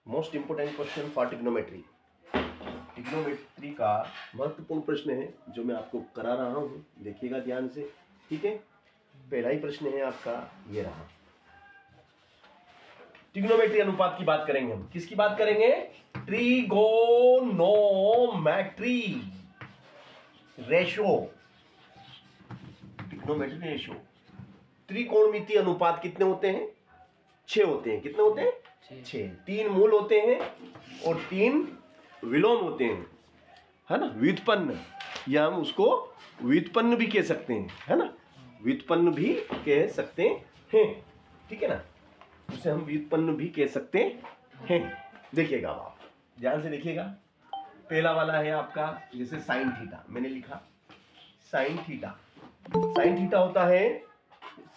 Most important question for trigonometry. Trigonometry का महत्वपूर्ण प्रश्न है जो मैं आपको करा रहा हूं, देखिएगा ध्यान से, ठीक है। पहला ही प्रश्न है आपका, ये रहा। ट्रिग्नोमेट्री अनुपात की बात करेंगे हम। किसकी बात करेंगे? Trigonometry ratio. Trigonometry ratio. त्रिकोणमितीय अनुपात कितने होते हैं? 6 होते हैं। कितने होते हैं? 6। 3 मूल होते हैं और 3 विलोम होते हैं, है ना, व्युत्पन्न, या हम उसको व्युत्पन्न भी कह सकते हैं, है ना, व्युत्पन्न भी कह सकते हैं, ठीक है ना, उसे हम व्युत्पन्न भी कह सकते हैं। देखिएगा आप ध्यान से देखिएगा। पहला वाला है आपका, जैसे साइन थीटा मैंने लिखा, साइन थीटा। साइन थीटा होता है,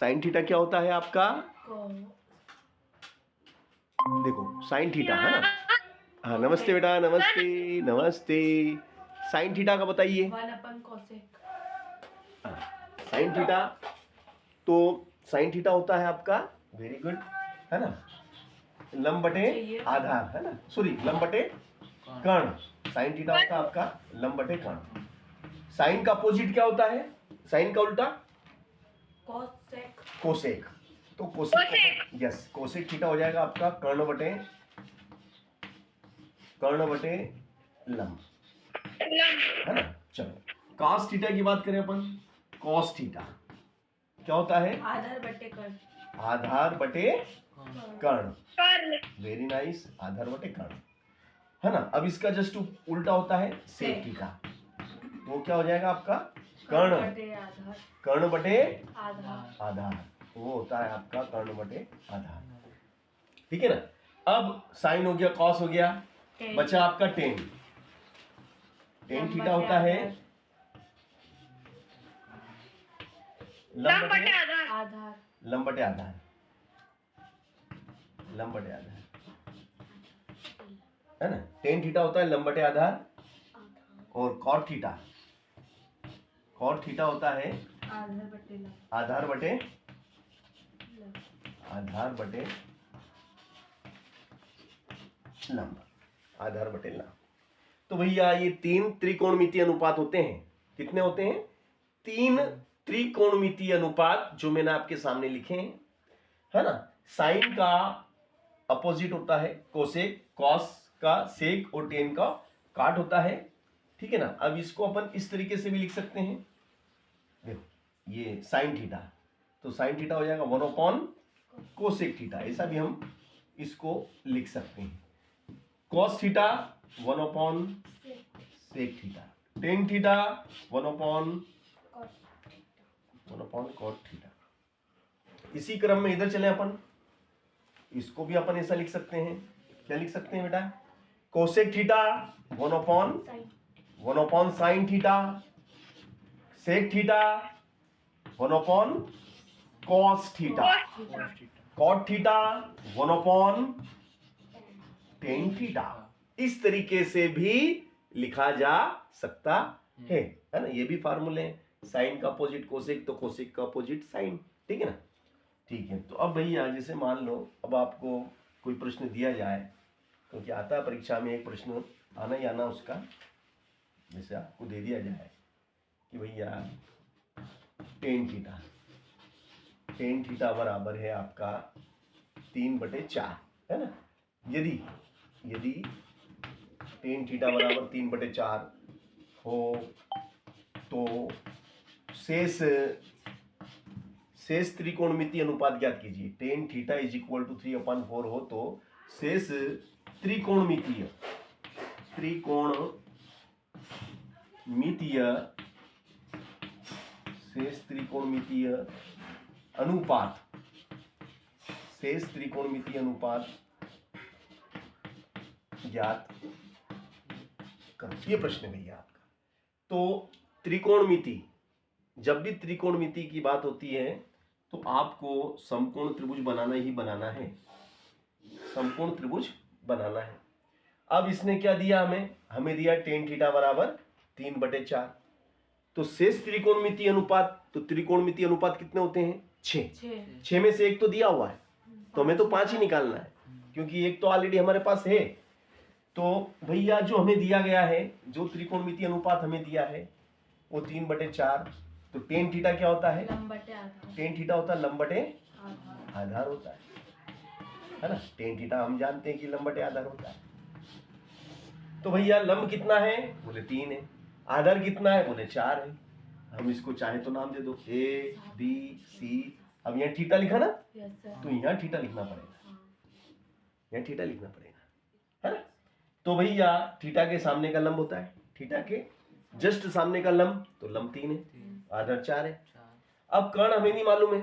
साइन थीटा क्या होता है आपका? देखो साइन थीटा, है ना। हाँ नमस्ते बेटा, नमस्ते नमस्ते। साइन थीटा का बताइए। साइन थीटा, तो साइन थीटा होता है आपका, वेरी गुड, है ना, लंब बटे आधार, है ना, सॉरी लंब बटे कर्ण। साइन थीटा होता है आपका लंब बटे कर्ण। साइन का अपोजिट क्या होता है? साइन का उल्टा कोसेक। कोसेक, तो कोसेक, यस, कोसेक थीटा हो जाएगा आपका कर्ण बटे लंब, है ना। चलो कॉस थीटा की बात करें अपन। कॉस थीटा क्या होता है? आधार बटे कर्ण। आधार बटे कर्ण, वेरी नाइस, आधार बटे कर्ण, है ना। अब इसका जस्ट उल्टा होता है सेक थीटा, तो क्या हो जाएगा आपका? कर्ण बटे आधार, वो होता है आपका कर्ण बटे आधार, ठीक है ना। अब साइन हो गया, कॉस हो गया, बचा आपका टेन। टेन थीटा होता है लंब बटे आधार, लंब बटे आधार, लंब बटे आधार, है ना। टेन थीटा होता है लंब बटे आधार, और कॉट थीटा, कॉट थीटा होता है आधार बटे लंब, आधार बटे लंब, आधार बटे लंब। तो भैया ये 3 त्रिकोणमितीय अनुपात होते हैं। कितने होते हैं? 3 त्रिकोणमितीय अनुपात जो मैंने आपके सामने लिखे हैं, है ना। साइन का अपोजिट होता है कोसेक, कॉस का सेक, और टेन का काट होता है, ठीक है ना। अब इसको अपन इस तरीके से भी लिख सकते हैं, देखो ये साइन थीटा, तो साइन थीटा हो जाएगा 1 कोसेक थीटा, ऐसा भी हम इसको लिख सकते हैं। Cos theta 1 sec theta, tan theta 1 cot theta. इसी क्रम में इधर चले अपन, इसको भी अपन ऐसा लिख सकते हैं। क्या लिख सकते हैं बेटा? Cosec theta 1 sine theta, sec theta 1 cos theta, cot theta 1 tan theta. इस तरीके से भी लिखा जा सकता है ना। ये भी फार्मूले हैं, साइन का अपोजिट कोसेक, तो कोसेक का अपोजिट साइन, ठीक है ना। ठीक है, तो अब भैया जैसे मान लो अब आपको कोई प्रश्न दिया जाए, क्योंकि आता है परीक्षा में एक प्रश्न आना ही आना उसका, जैसे आपको दे दिया जाए कि भैया टेन थीटा बराबर है आपका 3/4, है ना। यदि टेन थीटा बराबर 3/4 हो तो शेष त्रिकोणमितीय अनुपात ज्ञात कीजिए। Tan theta is equal to 3/4 हो तो शेष त्रिकोणमितीय अनुपात ज्ञात करो। ये प्रश्न है भैया आपका। तो त्रिकोणमिति, जब भी त्रिकोणमिति की बात होती है तो आपको समकोण त्रिभुज बनाना ही बनाना है, समकोण त्रिभुज बनाना है। अब इसने क्या दिया हमें दिया टेन थीटा बराबर 3/4, तो शेष त्रिकोणमितीय अनुपात, तो त्रिकोणमितीय अनुपात कितने होते हैं? 6 में से एक तो दिया हुआ है, तो हमें तो 5 ही निकालना है, क्योंकि एक तो ऑलरेडी हमारे पास है। तो भैया जो हमें दिया गया है, जो त्रिकोणमितीय अनुपात हमें दिया है वो 3/4। तो टेन थीटा क्या होता है? टेन थीटा होता है लंब बटे आधार होता है ना। टेन थीटा हम जानते हैं कि लंब बटे आधार होता है। तो भैया लंब कितना है? बोले 3 है। आधार कितना है? बोले 4 है। हम इसको चाहे तो नाम दे दो ए बी सी। अब यहाँ थीटा लिखा ना, तो यहाँ थीटा लिखना पड़ेगा, यहाँ थीटा लिखना पड़ेगा, है ना। तो भैया थीटा के सामने का लंब होता है, थीटा के जस्ट सामने का लंब, तो लंब 3 है, आधार 4 है। अब कर्ण हमें नहीं मालूम है,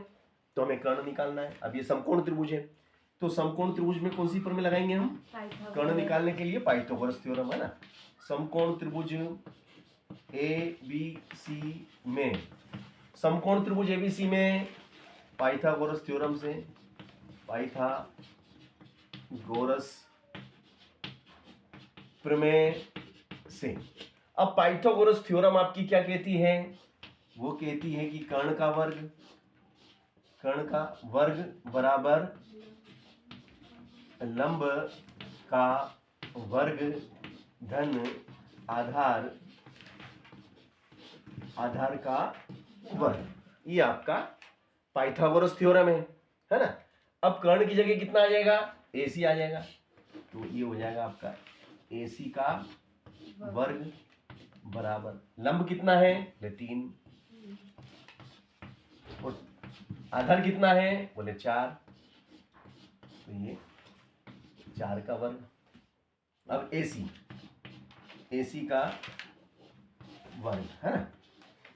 तो हमें कर्ण निकालना है। अब ये समकोण त्रिभुज है, तो समकोण त्रिभुज में कौन सी प्रमेय लगाएंगे हम? कर्ण निकालने के लिए पाइथागोरस थ्योरम, है ना। समकोण त्रिभुज ए बी सी में, समकोण त्रिभुज एबीसी में पाइथागोरस थ्योरम से, पाइथागोरस प्रमेय से। अब पाइथागोरस थ्योरम आपकी क्या कहती है? वो कहती है कि कर्ण का वर्ग बराबर लंब का वर्ग धन आधार का वर्ग। ये आपका पाइथागोरस थ्योरम है ना। अब कर्ण की जगह कितना आ जाएगा? AC आ जाएगा, तो ये हो जाएगा आपका AC का वर्ग बराबर लंब कितना है? 3, और आधार कितना है? बोले 4, तो ये 4 का वर्ग। अब AC का वर्ग, है ना।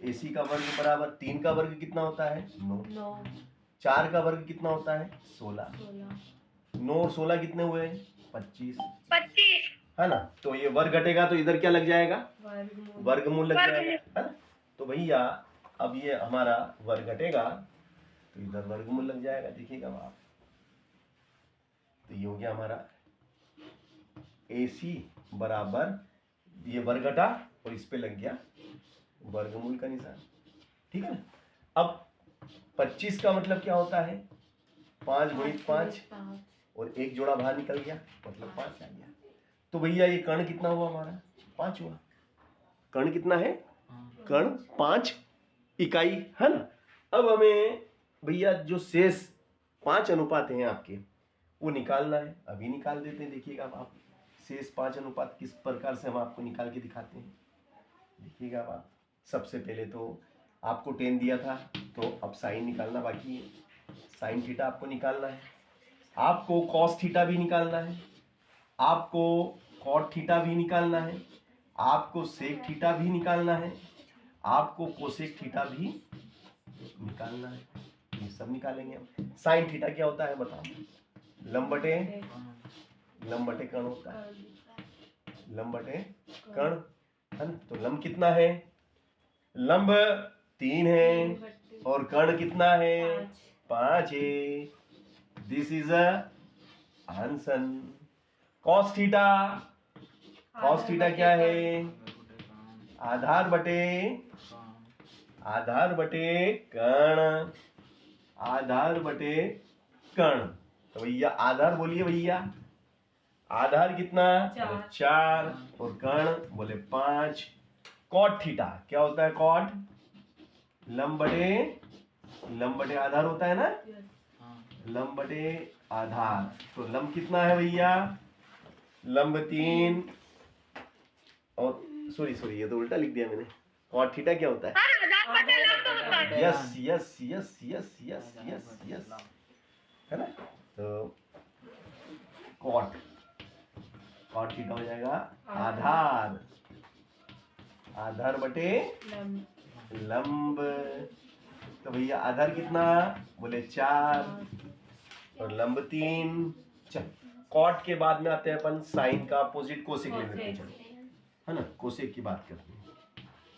AC का वर्ग बराबर 3 का वर्ग कितना होता है? 9। 4 का वर्ग कितना होता है? 16। 9 और 16 कितने हुए? 25, है ना। तो ये वर्ग घटेगा तो इधर क्या लग जाएगा? वर्गमूल लग जाएगा, है ना। तो भैया अब ये हमारा वर्ग घटेगा तो इधर वर्गमूल लग जाएगा, देखिएगा आप। तो ये हो गया हमारा AC बराबर, ये वर्ग घटा और इस पे लग गया वर्गमूल का निशान, ठीक है ना। अब 25 का मतलब क्या होता है? 5 गुणित 5, और एक जोड़ा बाहर निकल गया, मतलब 5 आ गया। तो भैया ये कर्ण कितना हुआ हमारा? 5 हुआ। कर्ण कितना है? कर्ण 5 इकाई, है ना। अब हमें भैया जो शेष 5 अनुपात हैं आपके, वो निकालना है। अभी निकाल देते हैं, देखिएगा आप। शेष 5 अनुपात किस प्रकार से हम आपको निकाल के दिखाते हैं, देखिएगा आप। सबसे पहले तो आपको टेन दिया था, तो अब साइन निकालना बाकी है। साइन थीटा आपको निकालना है, आपको कॉस थीटा भी निकालना है, आपको कॉट थीटा भी निकालना है, आपको सेक थीटा भी निकालना है, आपको कोसेक थीटा भी निकालना है। ये सब निकालेंगे हम। साइन थीटा क्या होता है बताओ? लंब बटे कर्ण होता है, लंब बटे कर्ण, है ना। तो लंब कितना है? लंब 3 है, और कर्ण कितना है? 5 है। This is a answer. Cos theta क्या है? आधार बटे कर्ण, आधार बटे कर्ण। तो भैया आधार बोलिए भैया, आधार कितना? 4, और कर्ण बोले 5। कॉट थीटा क्या होता है? कॉट लंब बटे आधार होता है ना, लंब बटे आधार। तो लंब कितना है भैया? लंब 3, और सॉरी ये तो उल्टा लिख दिया मैंने। कॉट थीटा क्या होता है? यस, है ना। तो कॉट थीटा हो जाएगा आधार बटे लंब। तो भैया आधार कितना? बोले 4, और लंब 3। चल, कॉट के बाद में आते हैं अपन साइन का अपोजिट कोसेक ले लेते हैं, चलो, है ना। कोसेक की बात करते हैं।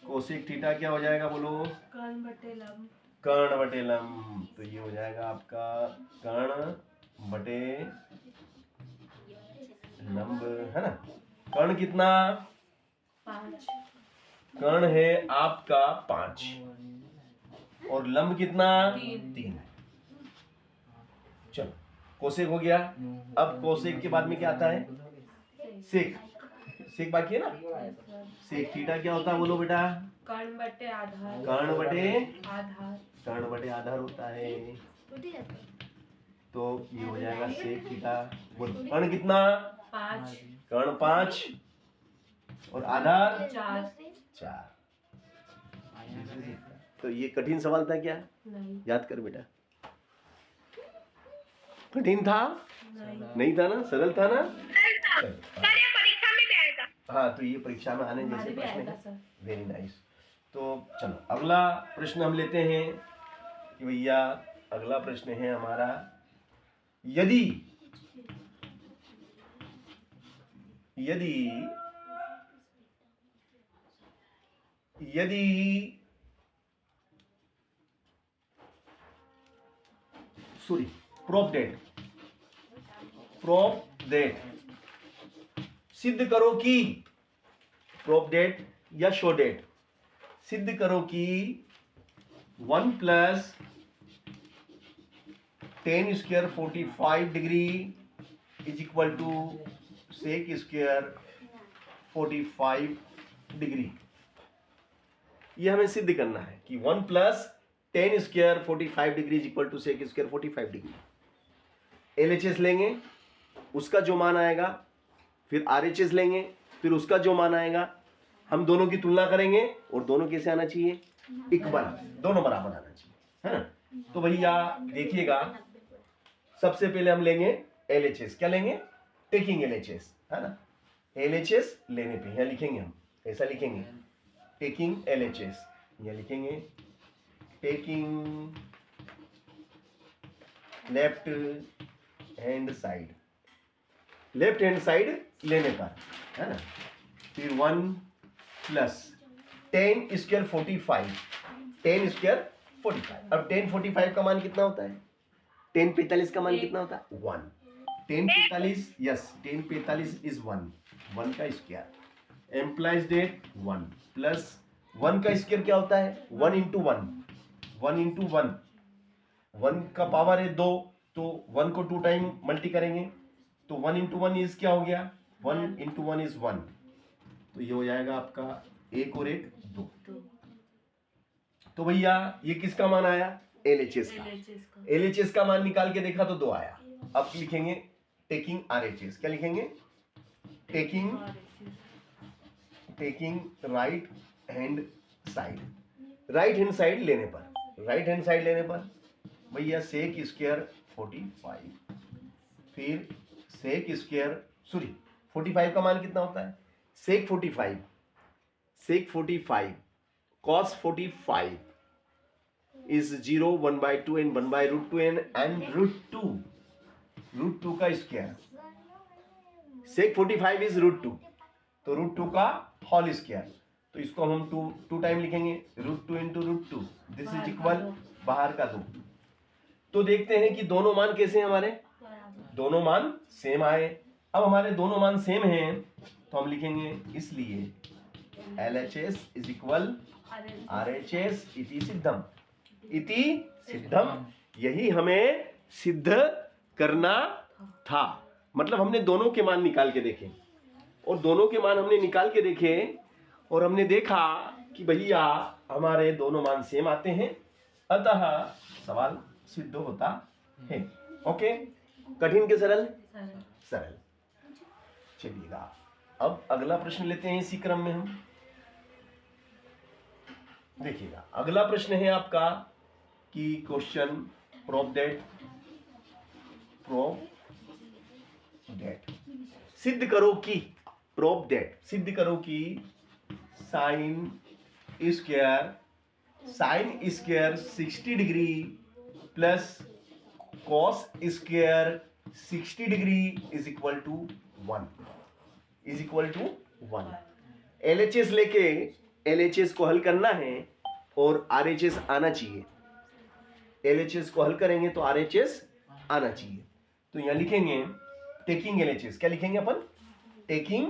कोसेक थीटा क्या हो जाएगा बोलो? कर्ण बटे लंब। तो ये हो जाएगा आपका कर्ण बटे लंब, है ना। कर्ण कितना? 5। कर्ण है आपका 5, और लंब कितना? 3। चलो, कोसेक हो गया। अब कोसेक के बाद में क्या आता है? सेक। सेक बाकी है ना। सेक थीटा क्या होता है बोलो बेटा? कर्ण बटे आधार। कर्ण बटे आधार। कर्ण बटे आधार होता है। तो ये हो जाएगा सेक थीटा। बोलो कर्ण कितना? 5। कर्ण 5 और आधार 4। तो ये कठिन सवाल था क्या? नहीं। याद कर बेटा। कठिन था? नहीं था ना, सरल था ना। सर ये परीक्षा में भी आएगा। हाँ, तो ये परीक्षा में आने जैसे प्रश्न है। Very nice. तो चलो अगला प्रश्न हम लेते हैं कि भैया अगला प्रश्न है हमारा, यदि यदि यदि सॉरी प्रूफ दैट सिद्ध करो कि, प्रूफ दैट या शो दैट, सिद्ध करो कि 1 plus 10 square 45 degree is equal to sec square 45 degree. ये हमें सिद्ध करना है कि 1 plus 10 square 45 degree is equal to sec square 45 degree. LHS लेंगे, उसका जो मान आएगा, फिर RHS लेंगे, फिर उसका जो मान आएगा, हम दोनों की तुलना करेंगे और दोनों कैसे आना चाहिए? इक्वल, दोनों बराबर आना चाहिए, है ना। तो भैया देखिएगा, सबसे पहले हम लेंगे LHS। क्या लेंगे? टेकिंग LHS, है ना। LHS लेने पे यहाँ लिखेंगे, हम ऐसा लिखेंगे टेकिंग LHS, यहाँ लिखेंगे taking left hand side, left hand side लेने पर, है ना। फिर 1 प्लस 10 स्क्वायर 45, 10 स्क्वायर 45। अब 10 45 का मान कितना होता है? 10 45 का मान कितना होता है? 1। 10 45, यस 10 45 इज 1 का स्क्वायर एम्प्लाइज डेट 1 प्लस 1 का स्क्वायर क्या होता है? 1 इंटू 1 1 का पावर है 2, तो 1 को 2 टाइम मल्टी करेंगे तो 1 इंटू 1 इज क्या हो गया? 1 इंटू 1 इज 1। तो ये हो जाएगा आपका 1 और 1 2। तो भैया ये किसका मान आया? LHS का। LHS का मान निकाल के देखा तो 2 आया। अब लिखेंगे टेकिंग RHS। क्या लिखेंगे? Taking right hand side. Right hand side लेने पर भैया सेक स्क्वायर 45, फिर सेक स्क्वायर 45 का मान कितना होता है? सेक 45 cos 45 is 0, 1/2 and 1/√2 and √2 का स्क्वायर। सेक 45 इज √2, तो √2 का होल स्क्वायर, तो इसको हम 2 टाइम लिखेंगे, √2 इंटू √2, दिस इज इक्वल बाहर का 2। तो देखते हैं कि दोनों मान कैसे हैं हमारे? दोनों मान सेम आए। अब हमारे दोनों मान सेम हैं तो हम लिखेंगे इसलिए LHS इज इक्वल RHS इति सिद्धम। यही हमें सिद्ध करना था। मतलब हमने दोनों के मान निकाल के देखे, और दोनों के मान हमने निकाल के देखे और हमने देखा कि भैया हमारे दोनों मान सेम आते हैं, अतः सवाल सिद्ध होता है। ओके, कठिन के सरल? सरल। चलिएगा अब अगला प्रश्न लेते हैं इसी क्रम में हम। देखिएगा अगला प्रश्न है आपका कि क्वेश्चन प्रूफ दैट सिद्ध करो कि, प्रूफ दैट सिद्ध करो कि sine square 60 degree plus cos square 60 degree is equal to 1। LHS लेके LHS को हल करना है और RHS आना चाहिए। LHS को हल करेंगे तो RHS आना चाहिए। तो यहां लिखेंगे टेकिंग LHS। क्या लिखेंगे अपन? टेकिंग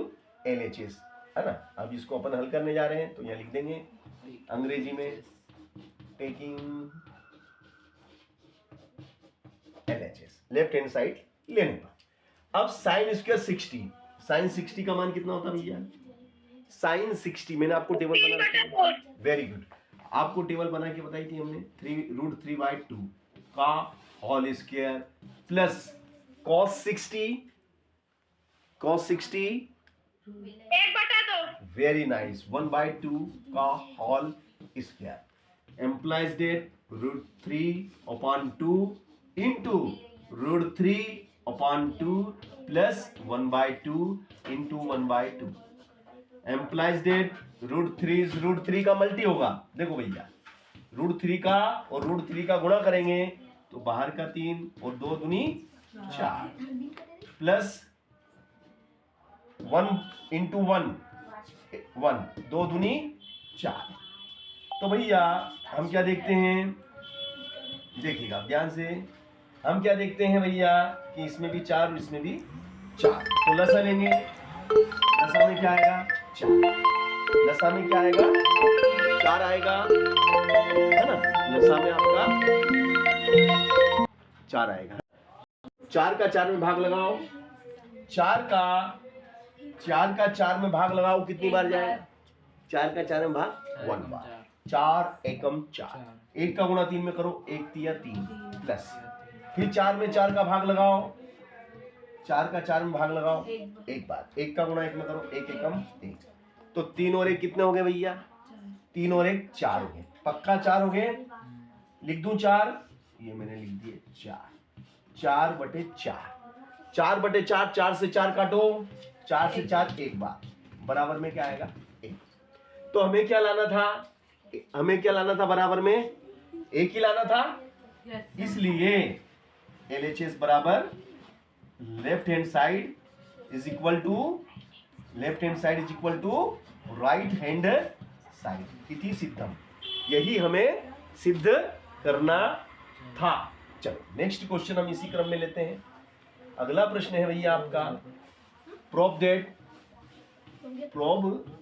LHS, है ना। अब इसको अपन हल करने जा रहे हैं तो यहां लिख देंगे अंग्रेजी में taking LHS। LHS left hand side लेने पर। अब साइन स्क्वायर 60, साइन 60 का मान कितना होता है भैया? साइन 60 मैंने आपको टेबल बना रखी है, वेरी गुड, आपको टेबल बना के बताई थी हमने, 3√3/2 का whole square plus cos 60 1/2 very nice 1/2 का whole square implies that √3/2 into √3/2 plus 1/2 into 1/2 implies that √3 का मल्टी होगा। देखो भैया √3 का और √3 का गुणा करेंगे तो बाहर का 3 और 2 दूनी 4 प्लस 1 इंटू 1 2 दूनी 4। तो भैया हम क्या देखते हैं, देखिएगा ध्यान से, हम क्या देखते हैं भैया कि इसमें भी 4 और इसमें भी 4, तो लसा लेंगे, लसा में क्या आएगा 4, लसा में क्या आएगा 4 आएगा, है ना, लसा में आपका 4 आएगा। 4 का 4 में भाग लगाओ, 4 का 4 में भाग लगाओ, कितनी बार जाएगा? 4 का 4 में भाग 1 बार, 4 एकम 4, 1 का गुणा 3 में करो, 1 तिया 3 प्लस, फिर 4 में 4 का भाग लगाओ, 4 का 4 में भाग लगाओ 1 बार, 1 का गुणा 1 में करो, 1 एकम 1, तो 3 और 1 कितने हो गए भैया? 3 और 1 4 हो गए, पक्का 4 हो गए, लिख दूं 4, ये मैंने लिख दिए 4/4, 4/4, 4 से 4 काटो, 4 से 4 एक बार, बराबर में क्या आएगा 1। तो हमें क्या लाना था? हमें क्या लाना था? बराबर में 1 ही लाना था, इसलिए LHS बराबर left hand side is equal to right hand side इति सिद्धम, यही हमें सिद्ध करना था। चलो नेक्स्ट क्वेश्चन हम इसी क्रम में लेते हैं। अगला प्रश्न है भैया आपका प्रूव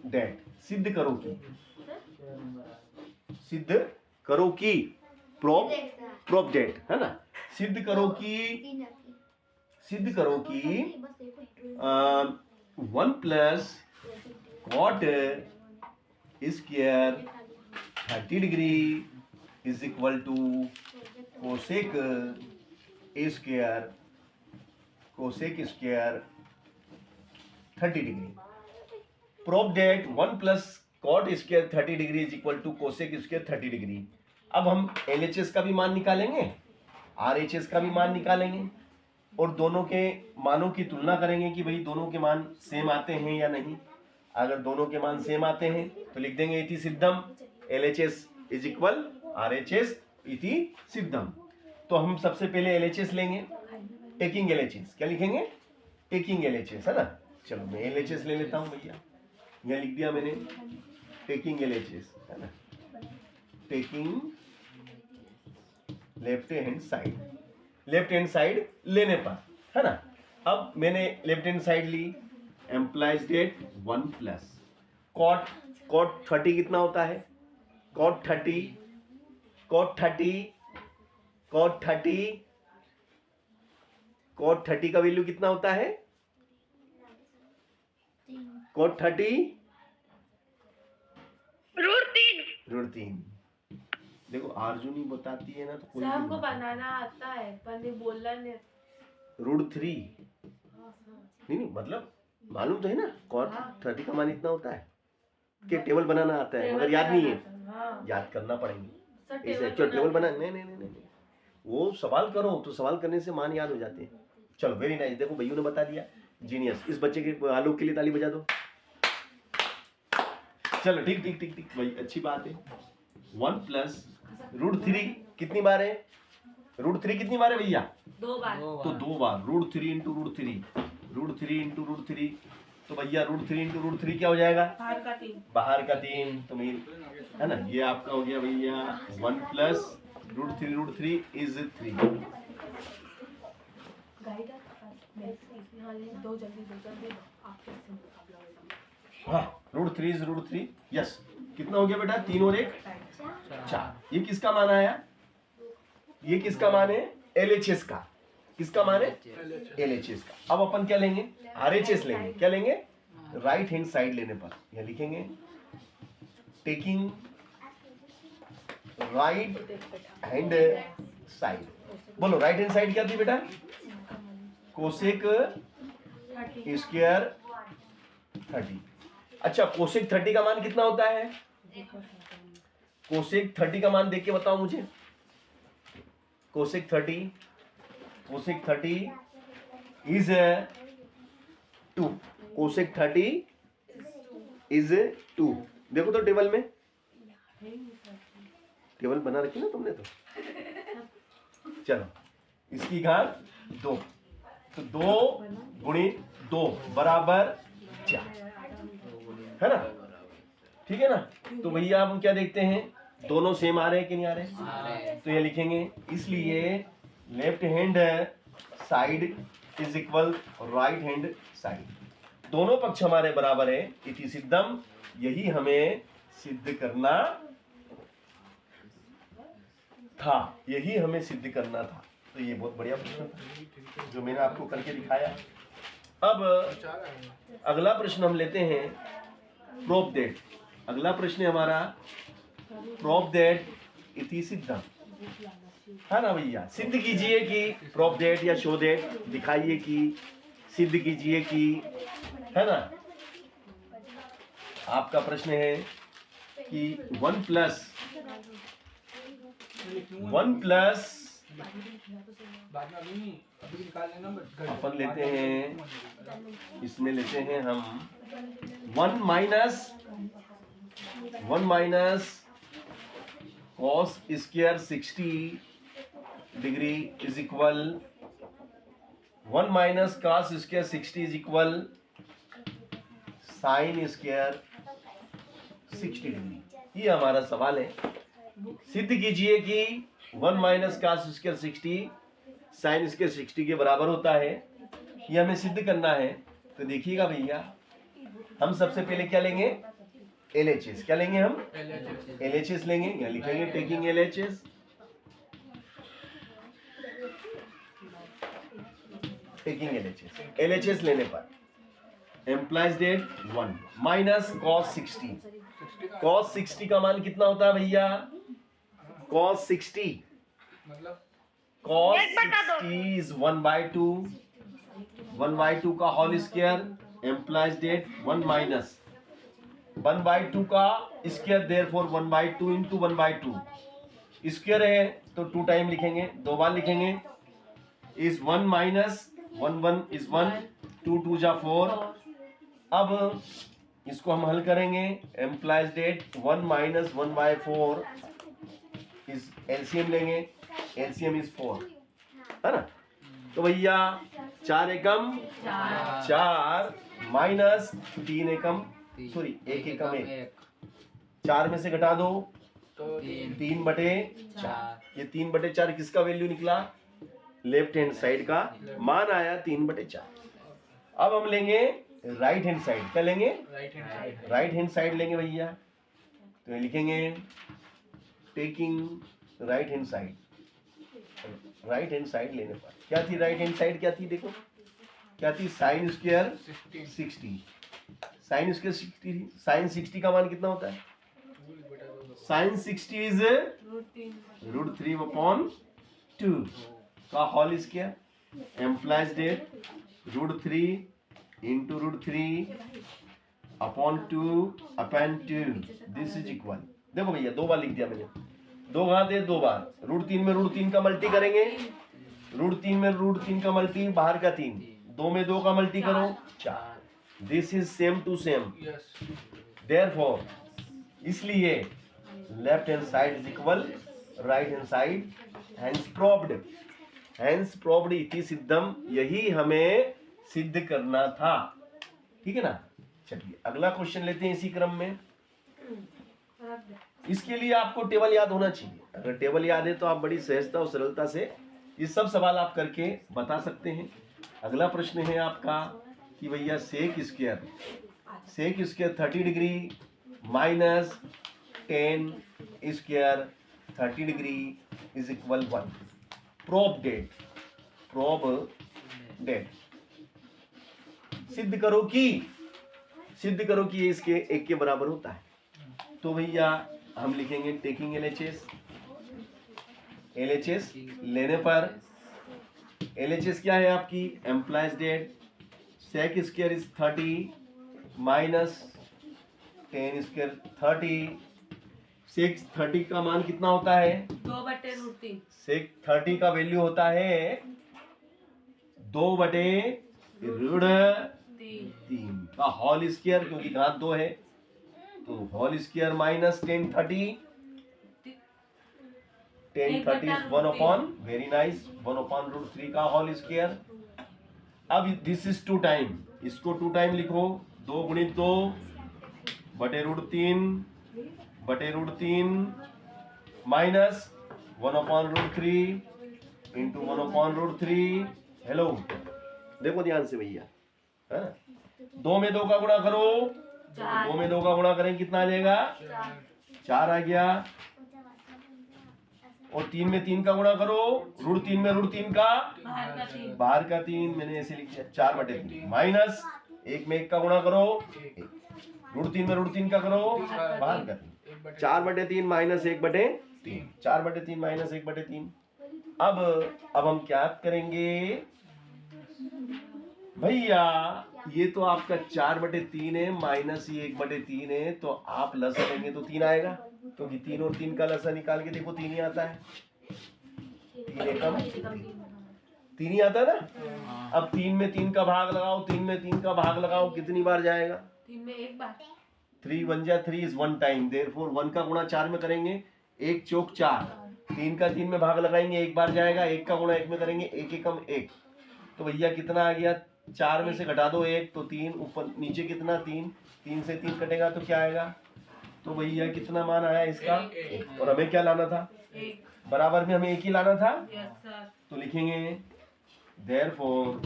दैट, सिद्ध करो कि, सिद्ध करो कि, प्रूव दैट, है ना, सिद्ध करो कि 1 plus cot square 30 degree is equal to cosec square 30 degree. Prove that 1 plus cot square 30 degree is equal to cosec square 30 degree. अब हम LHS का भी मान निकालेंगे, RHS का भी मान निकालेंगे और दोनों के मानों की तुलना करेंगे कि भाई दोनों के मान सेम आते हैं या नहीं। अगर दोनों के मान सेम आते हैं तो लिख देंगे इति सिद्धम, LHS इज इक्वल RHS इति सिद्धम। तो हम सबसे पहले LHS लेंगे, टेकिंग LHS, क्या लिखेंगे? टेकिंग LHS, है ना। चलो मैं LHS ले लेता हूं भैया, यहाँ लिख दिया मैंने टेकिंग LHS, है ना, टेकिंग लेफ्ट हैंड साइड लेने पर, है ना। अब मैंने लेफ्ट हैंड साइड ली, एम्प्लाइज डेट 1 प्लस cot 30 कितना होता है? cot 30 का वैल्यू कितना होता है? cot 30 √3। देखो अर्जुनी बताती है ना तो कोई हमको बनाना आता है पर नहीं बोलना नहीं। √3 नहीं मतलब मालूम तो है ना, cot 30 का मान इतना होता है कि टेबल बनाना आता है मगर याद नहीं है, याद करना पड़ेगा। ऐसे टेबल बना नहीं, वो सवाल करो तो सवाल करने से मान याद हो जाते हैं। चलो वेरी नाइस, देखो भैया ने बता दिया, जीनियस। इस बच्चे के आलोक के लिए ताली बजा दो। चलो ठीक भाई, अच्छी बात है। 1 प्लस √3 कितनी बार है? √3 कितनी बार है भैया? 2 बार। तो 2 बार, √3 इंटू √3 तो भैया √3 इंटू √3 क्या हो जाएगा? बाहर का 3 तो मेरी, है ना, ये आपका हो गया भैया 1 प्लस √3 इज 3। हाँ, √3 इज √3, यस। कितना हो गया बेटा? 3 और 1 4। ये किसका मान आया? ये किसका मान है? LHS का। किसका मान है? LHS का। अब अपन क्या लेंगे? RHS लेंगे। क्या लेंगे? राइट हैंड साइड लेने पर यह लिखेंगे टेकिंग राइट हैंड साइड। बोलो राइट हैंड साइड क्या थी बेटा? Cosec square 30। अच्छा कोसेक 30 का मान कितना होता है? कोसेक 30 का मान देख के बताओ मुझे। Cosec 30 is 2। Cosec 30 is 2। देखो तो टेबल में, टेबल बना रखी ना तुमने तो। चलो इसकी घात 2, तो 2 गुणित 2 बराबर 4, है ना? ठीक है ना? तो भैया हम क्या देखते हैं, दोनों सेम आ रहे हैं कि नहीं आ रहे? तो ये लिखेंगे इसलिए left hand side is equal right hand side. दोनों पक्ष हमारे बराबर है। इति सिद्धम, यही हमें सिद्ध करना था, यही हमें सिद्ध करना था। तो ये बहुत बढ़िया प्रश्न था जो मैंने आपको करके दिखाया। अब अगला प्रश्न हम लेते हैं प्रूफ दैट। अगला प्रश्न है हमारा प्रूफ दैट इति सिद्धम, है ना भैया? सिद्ध कीजिए कि, प्रूफ दैट या शो दैट, दिखाइए कि, सिद्ध कीजिए कि, है ना? आपका प्रश्न है कि 1 प्लस अपन लेते हैं, इसमें लेते हैं हम 1 minus cos square 60 degree is equal 1 minus cos square 60 is equal sign square 60 degree. ये हमारा सवाल है। सिद्ध कीजिए कि 1 minus cos square 60 sine square 60 के बराबर होता है। ये हमें सिद्ध करना है। तो देखिएगा भैया, हम सबसे पहले क्या लेंगे? LHS। क्या लेंगे हम? LHS लेंगे। यहाँ लिखेंगे टेकिंग LHS। टेकिंग LHS लेने पर implies that 1 minus cos 60। Cos 60 का मान कितना होता है भैया? Cos 60 is 1/2। 1/2 का whole square implies that 1 minus 1/2 का स्क्वायर, देयरफॉर 1/2 इंटू 1/2 स्क्वायर है तो 2 टाइम लिखेंगे, 2 बार लिखेंगे। इज 1 माइनस 1 इज 1, 2 2 जा 4। अब इसको हम हल करेंगे। एम्प्लॉइज डेट 1 माइनस 1/4 इस एलसीएम लेंगे। एलसीएम इज 4, है ना? तो भैया 4 एकम 4 माइनस 3 एकम, सॉरी 1 एकम 1, 4 में से घटा दो 3/4। ये 3/4 किसका वैल्यू निकला? लेफ्ट हैंड साइड का मान आया 3/4। अब हम लेंगे राइट हैंड साइड। क्या लेंगे? राइट हैंड साइड लेंगे भैया। तो ये लिखेंगे taking right hand side. Right hand side लेने पर क्या थी? राइट हैंड साइड क्या थी? देखो क्या थी? Sine square 60। Sine square 60, sine 60 का मान कितना होता है? साइन 60 इज √3/2 का whole square implies that √3 into √3/2 this is equal. देखो भैया 2 बार लिख दिया मैंने, 2 घात है 2 बार। √3 में √3 का मल्टी करेंगे, √3 में √3 का मल्टी, बाहर का 3, 2 में 2 का मल्टी करो 4। This is same to same, therefore इसलिए left hand side is equal right hand side. Hence proved इति सिद्धम, यही हमें सिद्ध करना था। ठीक है ना? चलिए अगला क्वेश्चन लेते हैं इसी क्रम में। इसके लिए आपको टेबल याद होना चाहिए। अगर टेबल याद है तो आप बड़ी सहजता और सरलता से ये सब सवाल आप करके बता सकते हैं। अगला प्रश्न है आपका कि भैया sec square 30 degree minus 10 square 30 degree is equal 1। Proof that prove that. सिद्ध करो कि ये इसके एक के बराबर होता है। तो भैया हम लिखेंगे टेकिंग LHS लेने पर LHS क्या है आपकी implies that, sec square is 30 minus 10 square 30। Sec 30 का मान कितना होता है 2/√3। सेक 30 का वैल्यू होता है 2/√3 का होल स्क्वायर, क्योंकि घात 2 है तो whole square minus 1030 is 1/, very nice, 1/√3 का होल स्क्वायर। अब दिस इज 2 टाइम, इसको 2 टाइम लिखो, 2 गुणित 2/√3 माइनस 1/√3 इंटू 1/√3। हेलो देखो ध्यान से भैया, 2 में 2 का गुणा करो, 2 में 2 का गुणा करें कितना आ जाएगा 4 आ गया, और 3 में 3 का गुणा करो, √3 में √3 का बाहर का 3, मैंने ऐसे लिख दिया 4/3 माइनस 1 में 1 का गुणा करो, √3 में √3 का करो बाहर का 3, 4/3 माइनस 1/3, 4/3 माइनस 1/3। अब हम क्या करेंगे भैया, ये तो आपका 4/3 है माइनस ये 1/3 है, तो आप लसा लेंगे तो 3 आएगा, क्योंकि 3 और 3 का लसा निकाल के देखो 3 ही आता है, 3 एकम 3 ही आता है ना। अब 3 में 3 का भाग लगाओ, 3 में 3 का भाग लगाओ, कितनी बार जाएगा 3 में 1 बार। 3 1 जा 3 इज 1 टाइम, देयरफॉर 1 का गुणा 4 में करेंगे, 1 चौक 4, 3 का 3 में भाग लगाएंगे 1 बार जाएगा, 1 का गुणा 1 में करेंगे 1 एकम 1, तो भैया कितना आ गया 4 में से घटा दो 1 तो 3, ऊपर नीचे कितना 3 से 3 कटेगा तो क्या आएगा, तो भैया कितना मान आया इसका 1, और हमें क्या लाना था 1। बराबर में हमें 1 ही लाना था, यस सर। तो लिखेंगे देयरफॉर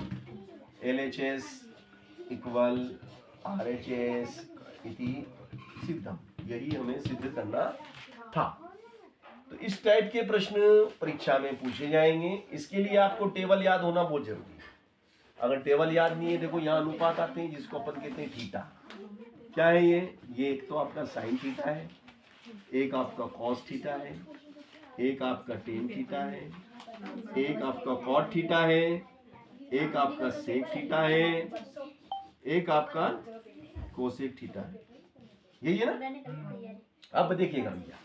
LHS इक्वल RHS इति सिद्धम, यही हमें सिद्ध करना था। तो इस टाइप के प्रश्न परीक्षा में पूछे जाएंगे, इसके लिए आपको टेबल याद होना बहुत जरूरी है। अगर टेबल याद नहीं है, देखो यहाँ अनुपात आते हैं जिसको अपन कहते हैं थीटा। क्या है ये एक तो आपका साइन थीटा है, एक आपका कॉस थीटा है, एक आपका टेन थीटा है, एक आपका कॉट थीटा है, एक आपका सेक थीटा है, एक आपका कोसेक थीटा है, यही है ना। अब देखिएगा भैया,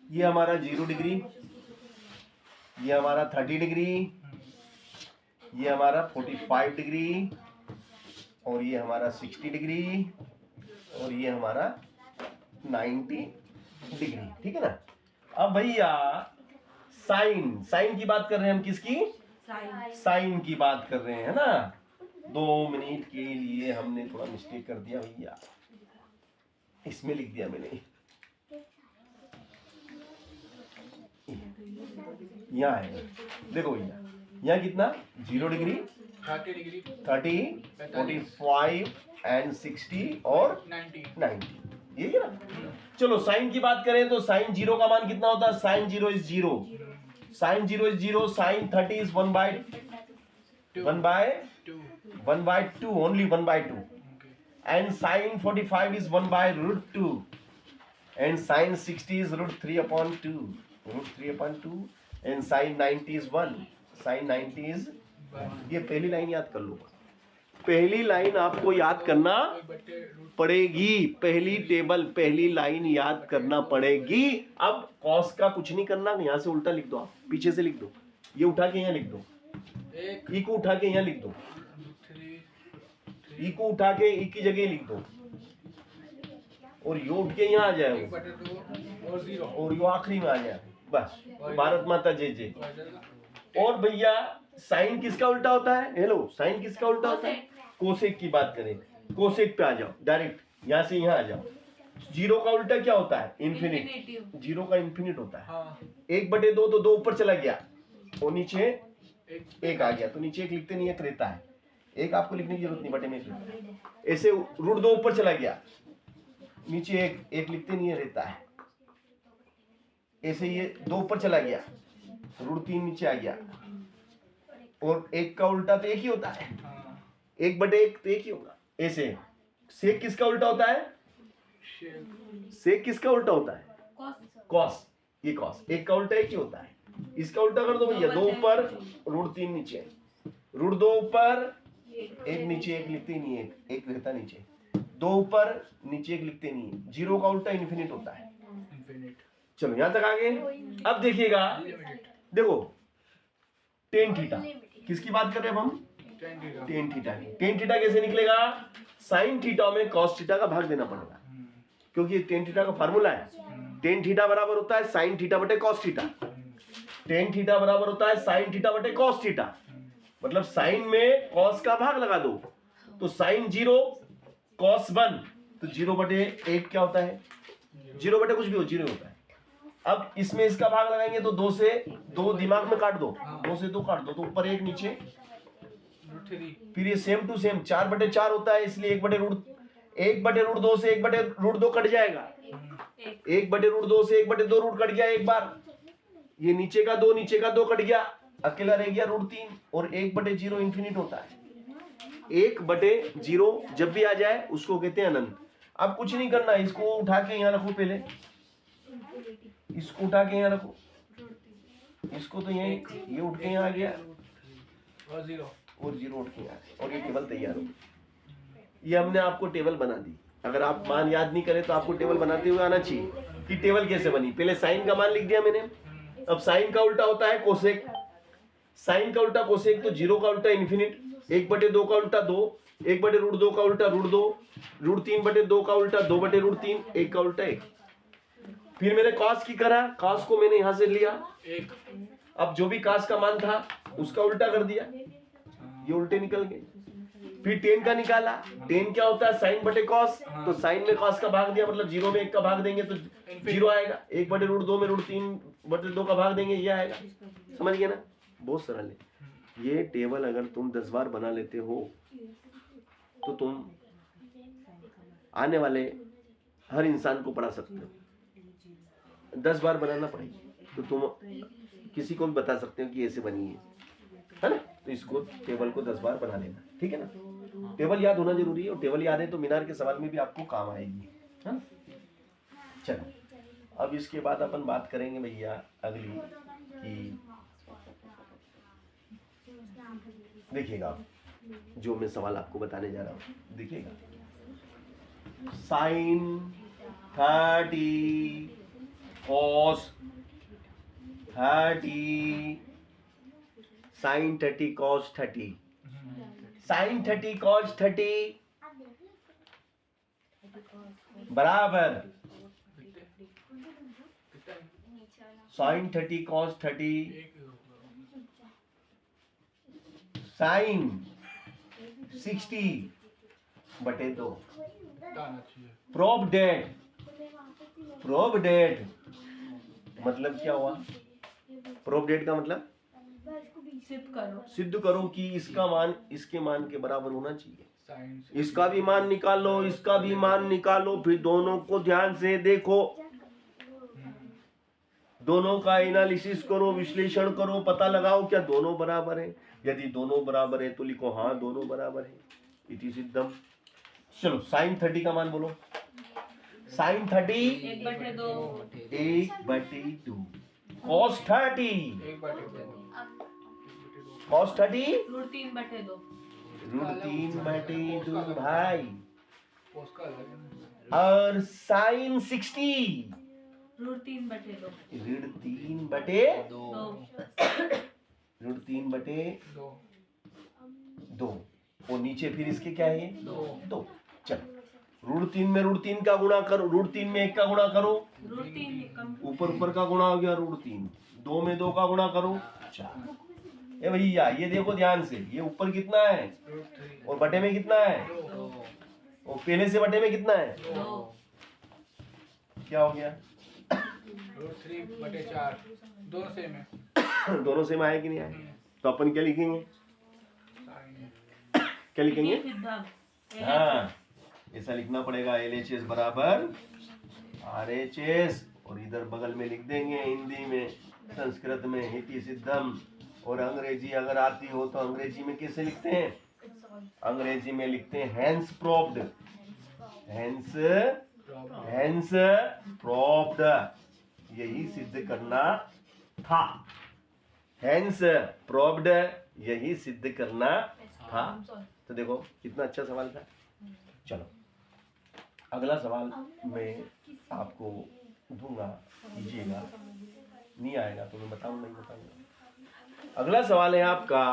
ये हमारा 0 डिग्री, ये हमारा 30 डिग्री, ये हमारा 45 डिग्री, और ये हमारा 60 डिग्री, और ये हमारा 90 डिग्री, ठीक है ना। अब भैया साइन की बात कर रहे हैं हम, किसकी साइन की बात कर रहे हैं ना। 2 मिनट के लिए हमने थोड़ा मिस्टेक कर दिया भैया, इसमें लिख दिया मैंने, यहाँ है, देखो भैया यहाँ कितना 0 डिग्री 30 45 एंड 60 और 90, यही है ना। चलो साइन की बात करें तो साइन 0 का मान कितना होता है, sine 0 is 0, sine 0 is 0, sine 30 is 1/2 only 1/2, and sine 45 is 1/√2, and sine 60 is √3/2, and sine 90 is 1, sine 90 is, ये पहली लाइन याद कर लो, पहली लाइन आपको याद करना पड़ेगी, पहली टेबल पहली लाइन याद करना पड़ेगी। अब कॉस का कुछ नहीं करना, यहाँ से उल्टा लिख दो, आप पीछे से लिख दो, ये उठा के यहाँ लिख दो, ई को उठा के यहाँ लिख दो, ई को उठा के ई की जगह लिख दो, और यो उठ के यहाँ आ जाएगा, और यो आखिरी में आ जाए, बस भारत माता जय जय। और भैया साइन किसका उल्टा होता है, हेलो साइन किसका उल्टा होता है, कोसेक की बात करें, कोसेक पे आ जाओ डायरेक्ट, यहाँ से यहाँ आ जाओ। 0 का उल्टा क्या होता है, इन्फिनिट, 0 का इन्फिनिट होता है, 1/2 तो 2 ऊपर चला गया, और नीचे 1 आ गया, तो नीचे 1 लिखते नहीं है, रहता है, एक आपको लिखने की जरूरत नहीं, बटे में एक लिखो। ऐसे √2 ऊपर चला गया, नीचे एक लिखते नहीं है, रहता है। ऐसे ये 2 ऊपर चला गया, √3 नीचे आ गया, और 1 का उल्टा तो 1 ही होता है, 1/1 तो 1 ही होगा। ऐसे सेक किसका उल्टा होता है? सेक किसका उल्टा होता है? कॉस। ये कॉस, 1 का उल्टा 1 ही होता है। इसका उल्टा कर दो भैया, 2 ऊपर √3 नीचे, √2 ऊपर 1 नीचे, 1 लिखते ही नहीं है, 1 रहता नीचे, 2 ऊपर नीचे 1 लिखते नहीं है। 0 का उल्टा इन्फिनिट होता है। चलो यहां तक आ गए। अब देखिएगा, देखो टेन थीटा, किसकी बात कर रहे हैं अब हम? Tan theta. टेन थीटा कैसे निकलेगा? साइन थीटा में कॉस थीटा का भाग देना पड़ेगा, क्योंकि टेन थीटा का फार्मूला है। टेन थीटा बराबर होता है साइन थीटा बटे कॉस थीटा। टेन थीटा बराबर होता है साइन थीटा बटे कॉस थीटा। मतलब साइन में कॉस का भाग लगा दो, तो साइन 0 कॉस 1, तो 0/1 क्या होता है? 0 बटे कुछ भी हो, 0 होता है। अब इसमें इसका भाग लगाएंगे तो 2 से 2 दिमाग में काट दो, 2 से 2 काट दो, तो ऊपर 1 नीचे, फिर ये सेम टू सेम 4/4 होता है, इसलिए 1/√2 से 1/√2 कट जाएगा, 1/√2 से 1/2 रूट कट गया एक बार, ये नीचे का 2 नीचे का 2 कट गया, अकेला रह गया √3, और 1/0 इन्फिनिट होता है। 1/0 जब भी आ जाए उसको कहते हैं अनंत। अब कुछ नहीं करना, इसको उठा के यहाँ रखो, पहले इसको उठा के यहाँ रखो, इसको तो यही, ये उठ के यहाँ आ गया, और 0 उठ के आ गया, और ये टेबल तैयार हो। ये हमने आपको टेबल बना दी। अगर आप मान याद नहीं करें तो आपको टेबल बनाते हुए आना चाहिए कि टेबल कैसे बनी। पहले साइन का मान लिख दिया मैंने, अब साइन का उल्टा होता है कोसेक, साइन का उल्टा कोसेक, तो 0 का उल्टा इन्फिनिट, 1/2 का उल्टा 2, 1/√2 का उल्टा √2, √3/2 का उल्टा 2/√3, 1 का उल्टा 1। फिर मैंने कॉस की करा, कॉस को मैंने यहां से लिया, अब जो भी कॉस का मान था उसका उल्टा कर दिया, ये उल्टे निकल गए। फिर टेन का निकाला, टेन क्या होता है? साइन बटे कॉस, तो साइन में कॉस का भाग दिया, मतलब 0 में 1 का भाग देंगे तो 0 आएगा, 1/√2 में √3/2 का भाग देंगे, ये आएगा। समझ गए ना? बहुत सरल है ये टेबल। अगर तुम 10 बार बना लेते हो तो तुम आने वाले हर इंसान को पढ़ा सकते हो। 10 बार बनाना पड़ेगा तो तुम किसी को भी बता सकते हो कि ऐसे बनी है ना? तो इसको टेबल को 10 बार बना लेना, ठीक है ना? टेबल याद होना जरूरी है, और टेबल याद है तो मीनार के सवाल में भी आपको काम आएगी, है ना? चलो अब इसके बाद अपन बात करेंगे भैया अगली कि देखिएगा आप, जो मैं सवाल आपको बताने जा रहा हूं, देखिएगा, sine 30 cos 30, sine 30 cos 30, sine 30 cos 30 बराबर sine 30 cos 30 sine 60/2। Prove that मतलब क्या हुआ? प्रोब डेट का मतलब सिद्ध करो कि इसका मान इसके मान के बराबर होना चाहिए। इसका भी मान निकाल लो, इसका भी मान निकालो, फिर दोनों को ध्यान से देखो, दोनों का एनालिसिस करो, विश्लेषण करो, पता लगाओ क्या दोनों बराबर है। यदि दोनों बराबर है तो लिखो हाँ दोनों बराबर है, इति सिद्धम। चलो साइन 30 का मान बोलो। साइन 30 1/2, कॉस 30 कॉस 30 √3/2 भाई, और साइन 60 √3/2 और नीचे फिर इसके क्या है? 2। चलो √3 में √3 का गुणा करो, √3 में 1 का गुणा करो, ऊपर का गुणा हो गया √3, 2 में 2 का गुणा करो 4। ए भैया ये देखो ध्यान से, ये ऊपर कितना है और बटे में कितना है, और पहले से बटे में कितना है, क्या हो गया? √3/4 दोनों सेम है। दोनों सेम आए कि नहीं आए? तो अपन क्या लिखेंगे? क्या लिखेंगे? सिद्धम हाँ, ऐसा लिखना पड़ेगा, LHS बराबर RHS, और इधर बगल में लिख देंगे हिंदी में, संस्कृत में हिति सिद्धम, और अंग्रेजी अगर आती हो तो अंग्रेजी में कैसे लिखते हैं? अंग्रेजी में लिखते हैं हैंस प्रोब्ड, हैंस प्रोब्ड, यही सिद्ध करना था, हैंस प्रोब्ड यही सिद्ध करना था। तो देखो कितना अच्छा सवाल था। चलो अगला सवाल मैं आपको दूंगा, कीजिएगा, नहीं आएगा तो मैं बताऊंगा, नहीं बताऊंगा। अगला सवाल है आपका,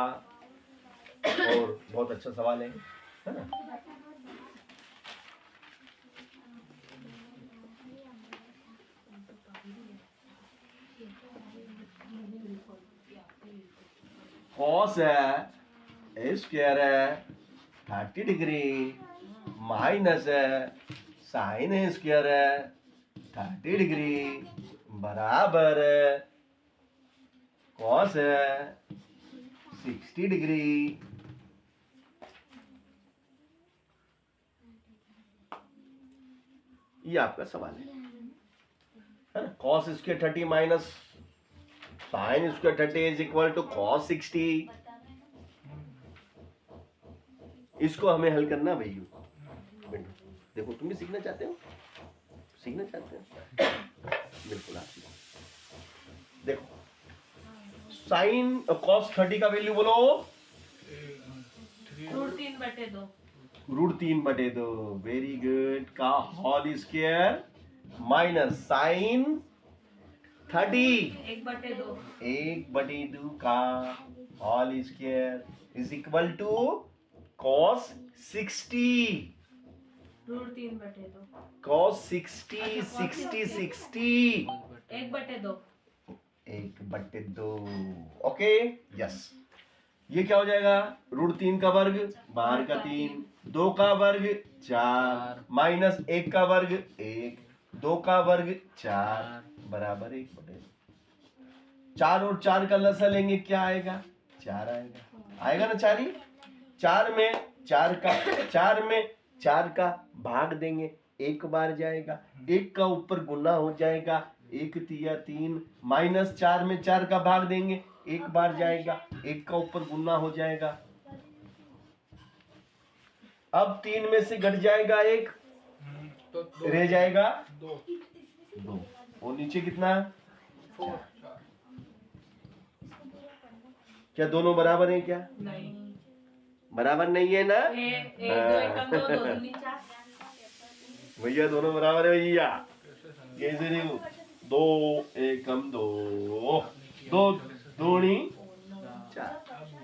और बहुत अच्छा सवाल है ना? कॉस है स्क्वायर है 30 डिग्री माइनस साइन स्क्वायर है 30 डिग्री बराबर कॉस है 60 डिग्री। ये आपका सवाल है ना? Cos square 30 minus sine square 30 is equal to cos 60। इसको हमें हल करना भैया। देखो तुम भी सीखना चाहते हो, सीखना चाहते हो, बिल्कुल आप सीखो। देखो साइन कॉस 30 का वैल्यू बोलो, √3/2 √3/2, वेरी गुड, का होल स्क्वायर माइनस साइन 30 1/2 का whole square is equal to cos 60, √3/2 cos 60 1/2 1/2। Okay yes, ये क्या हो जाएगा? √3 का वर्ग बाहर का 3, 2 का वर्ग 4 माइनस 1 का वर्ग 1, 2 का वर्ग 4 बराबर 1/2। 4 और 4 का लसा लेंगे, क्या आएगा? 4 आएगा, आएगा ना 4 ही। 4 में 4 का भाग देंगे, 1 बार जाएगा, 1 का ऊपर गुना हो जाएगा, 1 तिया 3 माइनस 4 में 4 का भाग देंगे, 1 बार जाएगा, 1 का ऊपर गुना हो जाएगा। अब 3 में से घट जाएगा 1, रह जाएगा 2, और नीचे कितना? 4। क्या दोनों बराबर हैं? क्या नहीं, बराबर नहीं है ना? 1 भैया दोनों बराबर है भैया, कैसे नहीं? 2 एकम 2, 2 दूनी 4।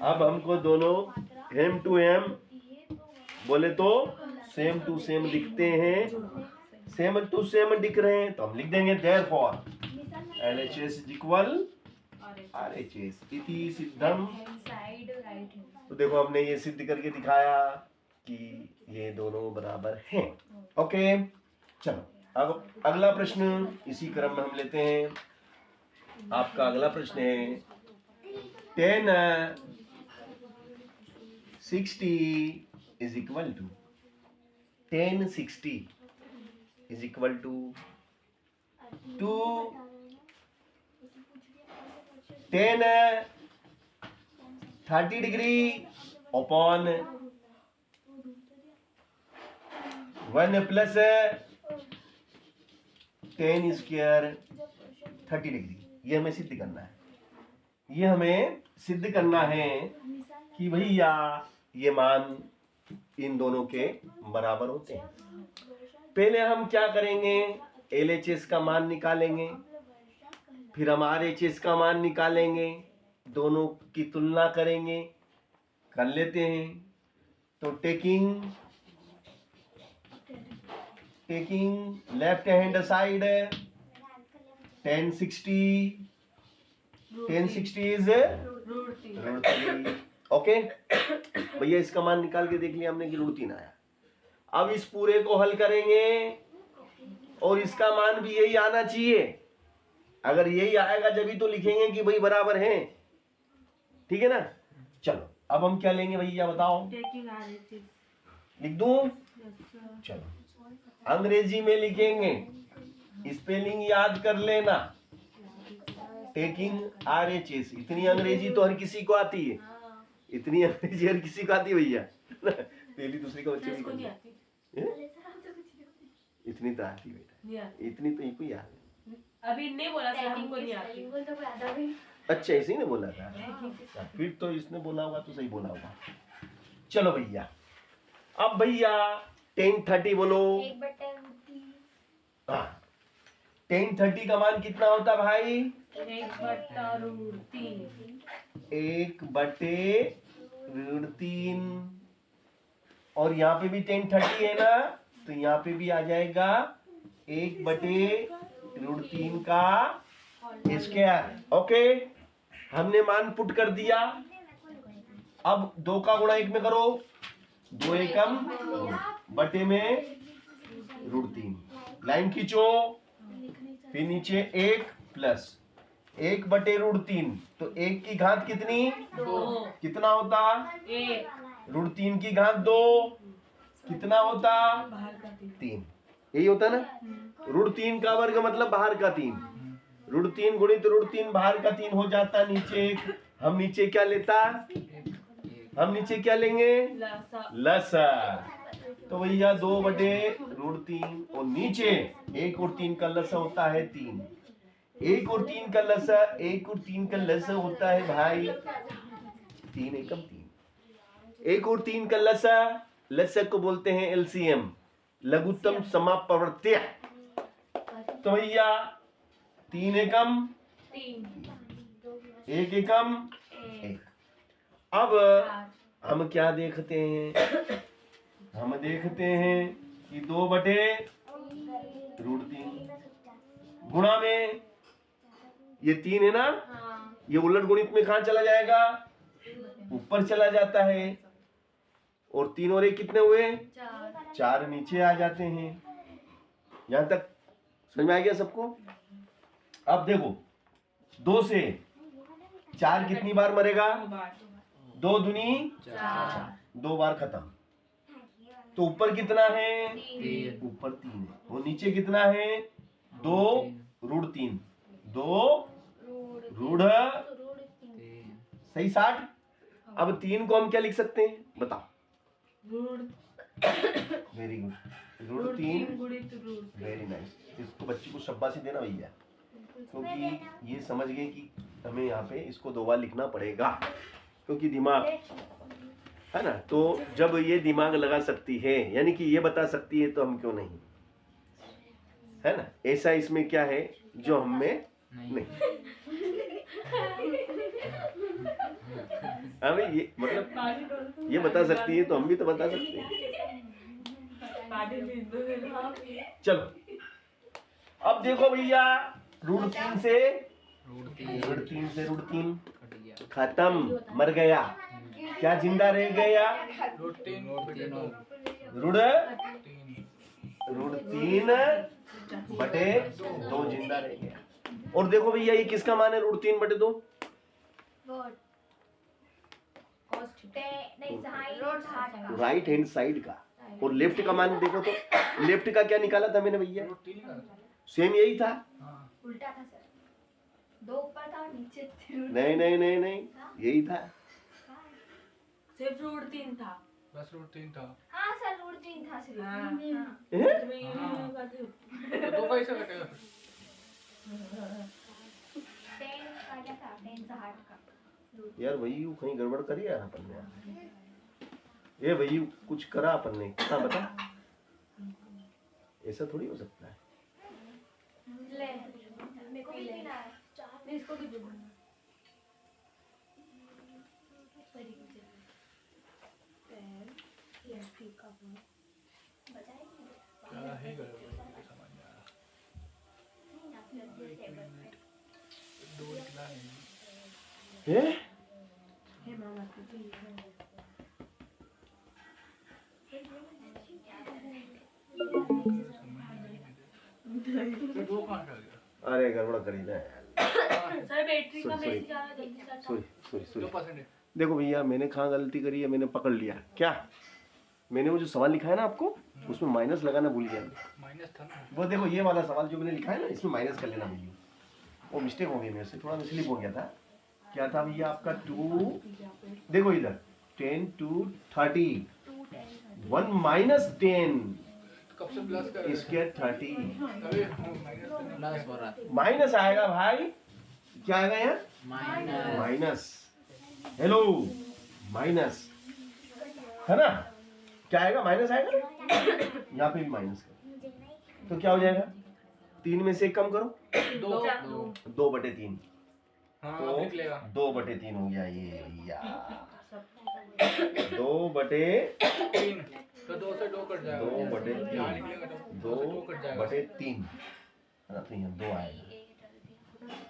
अब हमको दोनों m to m बोले तो सेम टू सेम दिखते हैं, सेम टू सेम दिख रहे हैं, तो हम लिख देंगे therefore LHS is equal RHS इति सिद्धम। तो देखो हमने ये सिद्ध करके दिखाया कि ये दोनों बराबर हैं। ओके चलो अब अगला प्रश्न इसी क्रम में हम लेते हैं। आपका अगला प्रश्न है 10 60 is equal to 10 60 is equal to 2 10 30 degree upon 1 plus 10 square 30 degree. ये हमें सिद्ध करना है, ये हमें सिद्ध करना है कि भैया ये मान इन दोनों के बराबर होते हैं। पहले हम क्या करेंगे? LHS का मान निकालेंगे, फिर हम RHS का मान निकालेंगे, दोनों की तुलना करेंगे, कर लेते हैं। तो taking left hand side 1060 is √3। Okay भैया इसका मान निकाल के देख लिया हमने कि √3 आया। अब इस पूरे को हल करेंगे और इसका मान भी यही आना चाहिए। अगर यही आएगा जब ही तो लिखेंगे कि भाई बराबर हैं, ठीक है ना? चलो अब हम क्या लेंगे भैया बताओ, टेकिंग RHS। लिख दूं? Yes, sir. चलो अंग्रेजी में लिखेंगे, स्पेलिंग याद कर लेना, टेकिंग RHS। इतनी अंग्रेजी तो हर किसी को आती है, हाँ। इतनी अंग्रेजी हर किसी को आती है भैया। पहली दूसरी का बच्चे इसको भी नहीं कर आती। इतनी तो आती बेटा, नहीं आती। इतनी तो इनको याद है। अभी नहीं बोला सर, हमको नहीं आती। अच्छा इसी ने बोला था, फिर तो इसने बोला होगा तो सही बोला होगा। चलो भैया, अब भैया 1030 बोलो। हाँ 1030 का मान कितना होता भाई? 1/√3। 1/√3। और यहाँ पे भी 1030 है ना, तो यहाँ पे भी आ जाएगा 1/√3 का स्क्वायर। ओके, हमने मान पुट कर दिया। अब 2 का गुणा 1 में करो, 2 एकम बटे में √3, लाइन खींचो, फिर नीचे 1 प्लस 1/√3, तो 1 की घात कितनी? 2। कितना होता? 1। √3 की घात 2 कितना होता? बाहर का 3। यही होता ना, √3 का वर्ग मतलब बाहर का 3, √3 गुणित √3 बाहर का 3 हो जाता। नीचे हम नीचे क्या लेता? हम नीचे क्या लेंगे? लसा। तो भैया 2/√3 और नीचे 1 और 3 का लसा होता है 3। 1 और 3 का लसा, 1 और 3 का लसा होता है भाई 3 एकम 3। 1 और 3 का लसा, लसा को बोलते हैं LCM, लघुत्तम समापवर्त्य। तो भैया 3 एकम 1 एकम 1। अब हम क्या देखते हैं? हम देखते हैं कि 2/√3 गुणा में ये 3 है ना, ये उलट गुणित में कहाँ चला जाएगा? ऊपर चला जाता है। और 3 और 1 कितने हुए? 4 नीचे आ जाते हैं। यहां तक समझ में आ गया सबको? अब देखो 2 से 4 कितनी बार मरेगा? 2 दूनी 4, 2 बार खत्म। तो ऊपर कितना है? 3। ऊपर 3 है। वो नीचे कितना है? 2√3, 2 सही 60। अब 3 को हम क्या लिख सकते हैं बताओ? वेरी गुड, √3 गुणित √3। Very nice. इसको बच्ची को शाबाशी देना भैया, क्योंकि ये समझ गए कि हमें यहाँ पे इसको 2 बार लिखना पड़ेगा, क्योंकि दिमाग है ना। तो जब ये दिमाग लगा सकती है, यानी कि ये बता सकती है, तो हम क्यों नहीं, है ना। ऐसा इसमें क्या है जो हमें नहीं। हमें ये मतलब ये बता सकती है, तो हम भी तो बता सकते हैं। चलो अब देखो भैया, √3 से √3 खत्म, मर गया। क्या जिंदा रह गया? √3/2 जिंदा रह गया। और देखो भैया ये किसका मान है? √3/2 राइट हैंड साइड का। और लेफ्ट का मान देखो तो, लेफ्ट का क्या निकाला था मैंने भैया? सेम यही था। उल्टा था सर, 2 ऊपर था और नीचे थे। नहीं यही था। सिर्फ √3 था। बस √3 था। हाँ सर √3 था सिर्फ। हाँ। तो 2 पैसा कटेगा। 10 का क्या था? 10 से 8 का। यार वही कहीं गड़बड़ करी यार अपन ने। ये वही कुछ करा अपन ने, क्या बता? ऐसा थोड़ी हो सकता है। ले मेरे को भी लेना है, मैं इसको भी दूंगा। क्या है गड़बड़, समझ में आ रहा। 2 निकला नहीं। ये तो 2 कहाँ से आ गया? अरे गड़बड़ करी ना यार। सर बैटरी का मैसेज आ रहा है, जल्दी से सॉरी 2% है। देखो भैया मैंने कहाँ गलती करी है, मैंने पकड़ लिया क्या, मैंने वो जो सवाल लिखा है ना आपको उसमें माइनस लगाना भूल गया। माइनस था ना। वो देखो ये वाला सवाल जो मैंने लिखा है ना इसमें माइनस कर लेना भैया, वो मिस्टेक हो गई मेरे से, थोड़ा स्लिप हो गया था। क्या था भैया आपका 2, देखो इधर 10 to 30, 1 minus 10 कब से प्लस कर इसके 30 तभी माइनस हो रहा है। माइनस आएगा भाई, क्या आएगा यार माइनस, हेलो माइनस है ना, क्या आएगा माइनस आएगा, यहाँ पे भी माइनस करो तो क्या हो जाएगा, 3 में से 1 कम करो, 2/3 हाँ तो निकलेगा 2/3 हो गया ये यार, 2/3 तो 2 से 2 कट जाएगा। 2/3 यहाँ निकलेगा तो 2 से 2 कट जाएगा। 2/3 है ना, तो यहाँ 2 आएगा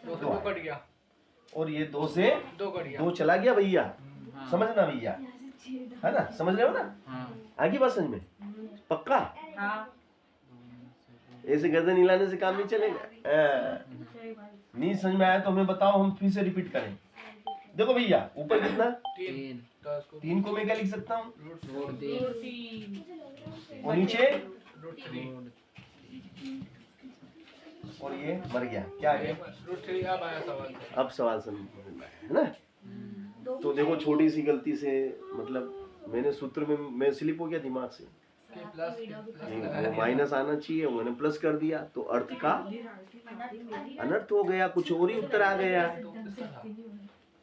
2 से 2 कट गया, और ये 2 से 2 कट गया। 2 चला गया भैया, समझना भैया है ना, समझ रहे हो ना, आगे बात समझ में पक्का, ऐसे गर्दन हिलाने से काम नहीं चलेगा। नहीं समझ में आया तो हमें बताओ, हम फिर से रिपीट करें। देखो भैया ऊपर कितना 3 तो इसको 3 को मैं क्या लिख सकता हूँ, रूट और नीचे 3 और ये मर गया, क्या आ गया, रूट 3 अब आया सवाल। अब सवाल समझ में आया है ना। तो देखो छोटी सी गलती से मतलब मैंने सूत्र में मैं स्लिप हो गया दिमाग से, प्लस वो माइनस आना चाहिए मैंने प्लस कर दिया, तो अर्थ का अनर्थ हो गया, कुछ और ही उत्तर आ गया।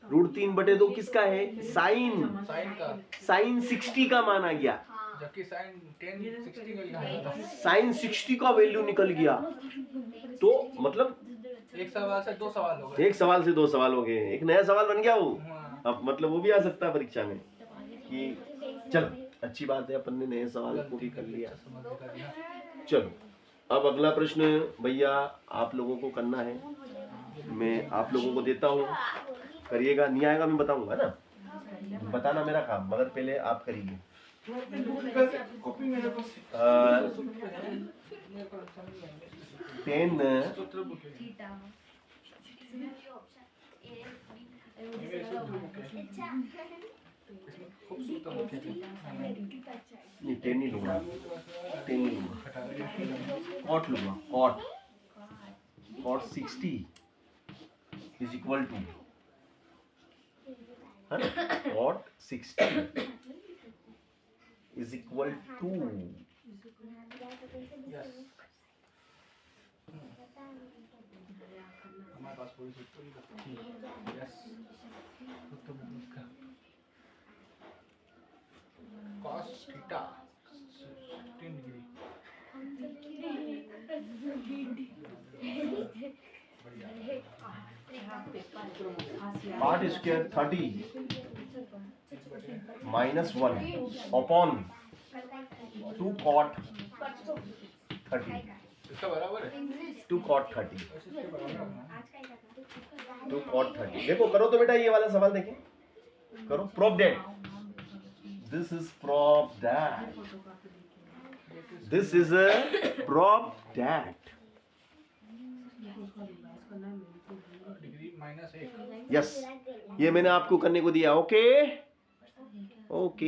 √3/2 किसका है, साइन, साइन का, साइन 60 का माना गया, जबकि साइन 10 60 का लिखा था। साइन 60 का वैल्यू निकल गया, तो मतलब एक सवाल से 2 सवाल हो गए। एक सवाल से 2 सवाल हो गए, एक नया सवाल बन गया वो। हाँ। अब मतलब वो भी आ सकता है परीक्षा में कि चलो अच्छी बात है अपन ने नए सवाल को भी कर लिया। चलो अब अगला प्रश्न भैया आप लोगों को करना है, मैं आप लोगों को देता हूँ, करिएगा, नहीं आएगा मैं बताऊंगा ना, बताना मेरा काम, मगर पहले आप करिए। 10 नहीं लूंगा, 10 नहीं लूंगा, कॉट लूंगा, कॉट 60 इज इक्वल टू, है ना, कॉट 60 इज इक्वल टू, हमारे पास पूरी सूत्र yes cos theta 16 degree cot square 30 -1 upon 2 cot 30, इसका बराबर है 2 कॉट 30, इसके बराबर है 2 कॉट 30। देखो करो तो बेटा ये वाला सवाल देखें, करो, prove that, this is prove that, this is a prove that, degree -1 yes ये मैंने आपको करने को दिया, ओके ओके।